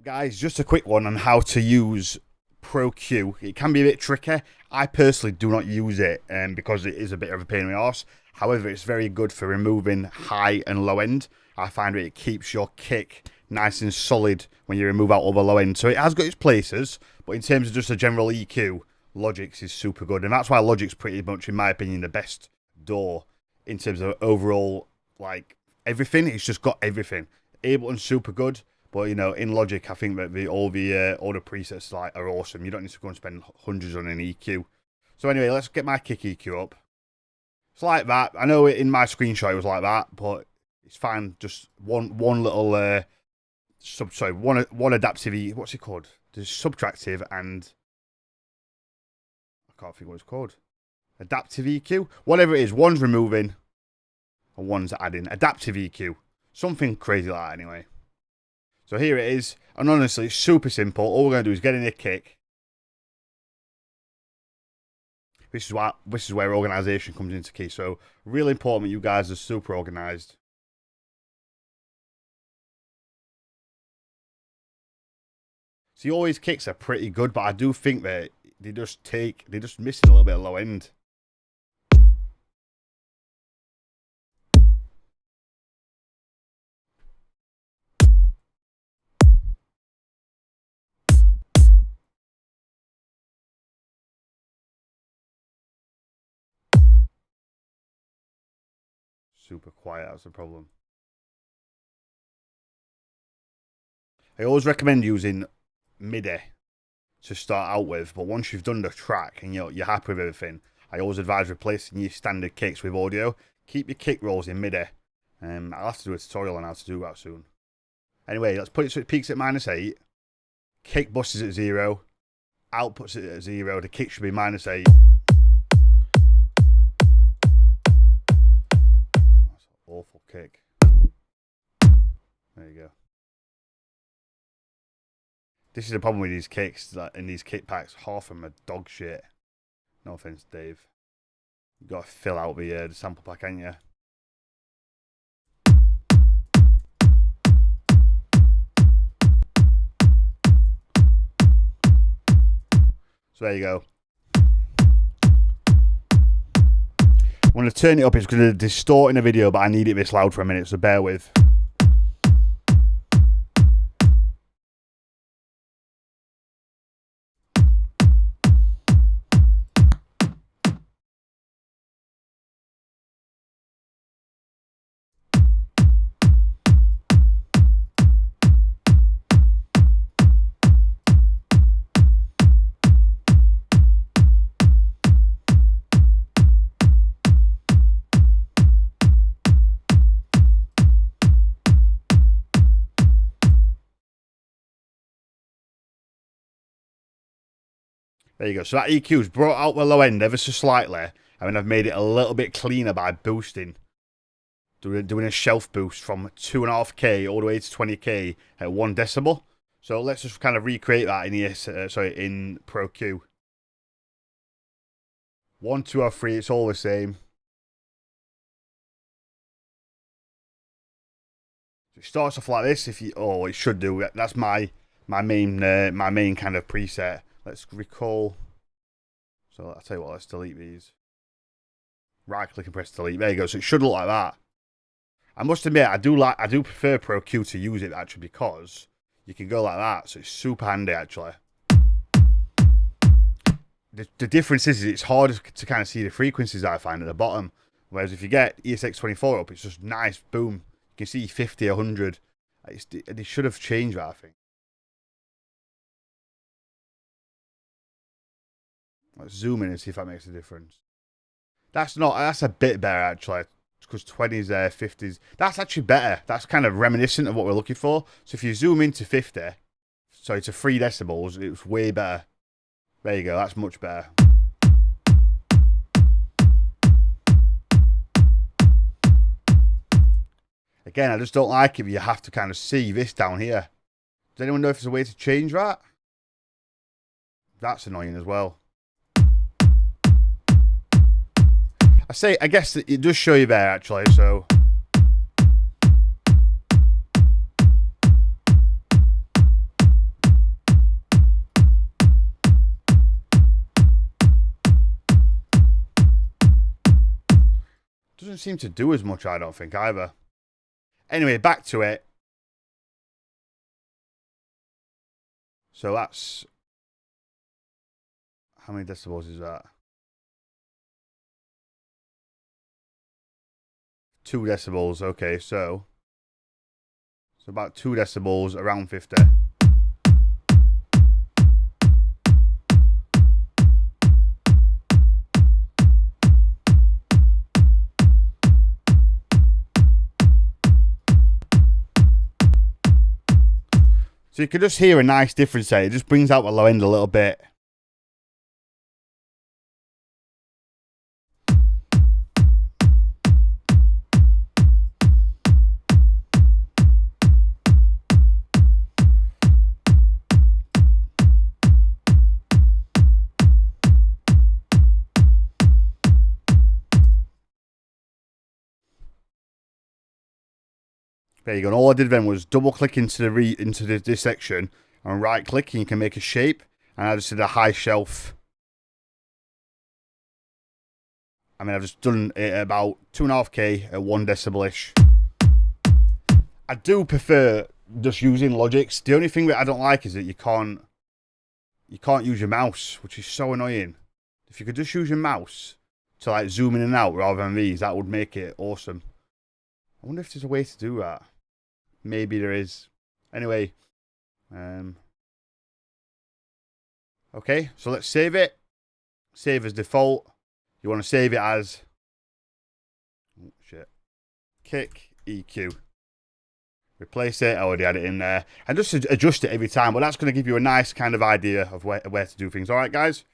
Guys, just a quick one on how to use Pro Q. It can be a bit tricky. I personally do not use it because it is a bit of a pain in the arse. However, it's very good for removing high and low end. I find it keeps your kick nice and solid when you remove out all the low end. So it has got its places, but in terms of just a general EQ, Logic's is super good. And that's why Logic's pretty much, in my opinion, the best door in terms of overall, like, everything. It's just got everything. Ableton's super good. But, you know, in Logic, I think that all the presets are awesome. You don't need to go and spend hundreds on an EQ. So anyway, let's get my kick EQ up. It's like that. I know in my screenshot it was like that, but it's fine. Just one little one adaptive E. What's it called? There's subtractive and I can't think what it's called. Adaptive EQ, whatever it is. One's removing and one's adding. Adaptive EQ, something crazy like that. Anyway. So here it is, and honestly, it's super simple. All we're going to do is get in a kick. This is where organisation comes into key. So really important that you guys are super organised. See, all these kicks are pretty good, but I do think that they're just missing a little bit of low end. Super quiet, that's the problem. I always recommend using MIDI to start out with, but once you've done the track and you're happy with everything, I always advise replacing your standard kicks with audio. Keep your kick rolls in MIDI. I'll have to do a tutorial on how to do that soon. Anyway, let's put it so it peaks at -8. Kick busts at 0. Outputs it at 0. The kick should be -8. Awful kick. There you go. This is the problem with these kicks, that in these kick packs, half of them are dog shit. No offense, Dave. You got to fill out the sample pack, ain't you? So there you go. I'm going to turn it up. It's going to distort in the video, but I need it this loud for a minute, so bear with. There you go. So that EQ's brought out the low end ever so slightly. I mean, I've made it a little bit cleaner by boosting. Doing a shelf boost from 2.5K all the way to 20K at 1 decibel. So let's just kind of recreate that in Pro Q. 1, 2, or 3, it's all the same. So it starts off like this. It should do. That's my main kind of preset. Let's recall. So I'll tell you what, let's delete these. Right click and press delete. There you go. So it should look like that. I must admit, I do prefer Pro Q to use it actually because you can go like that. So it's super handy actually. The difference is it's harder to kind of see the frequencies I find at the bottom. Whereas if you get ESX24 up, it's just nice, boom. You can see 50, 100. They should have changed that, I think. Let's zoom in and see if that makes a difference. That's a bit better actually, because 20s, 50s. That's actually better. That's kind of reminiscent of what we're looking for. So if you zoom into 50, sorry, to 3 decibels, it's way better. There you go. That's much better. Again, I just don't like it. You have to kind of see this down here. Does anyone know if there's a way to change that? That's annoying as well. I guess it does show you there actually, so Doesn't seem to do as much, I don't think, either. Anyway, back to it. So that's... How many decibels is that? 2 decibels. Okay, so about 2 decibels, around 50. So you can just hear a nice difference there. It just brings out the low end a little bit. There you go. And all I did then was double click into this section and right click, and you can make a shape. And I just did a high shelf. I mean, I've just done it at about 2.5K at 1 decibel-ish. I do prefer just using Logic's. The only thing that I don't like is that you can't use your mouse, which is so annoying. If you could just use your mouse to like zoom in and out rather than these, that would make it awesome. I wonder if there's a way to do that. Maybe there is. Anyway. Okay, so let's save it. Save as default. You want to save it as... Oh, shit. Kick EQ. Replace it. I already had it in there. And just adjust it every time. But that's going to give you a nice kind of idea of where to do things. Alright, guys?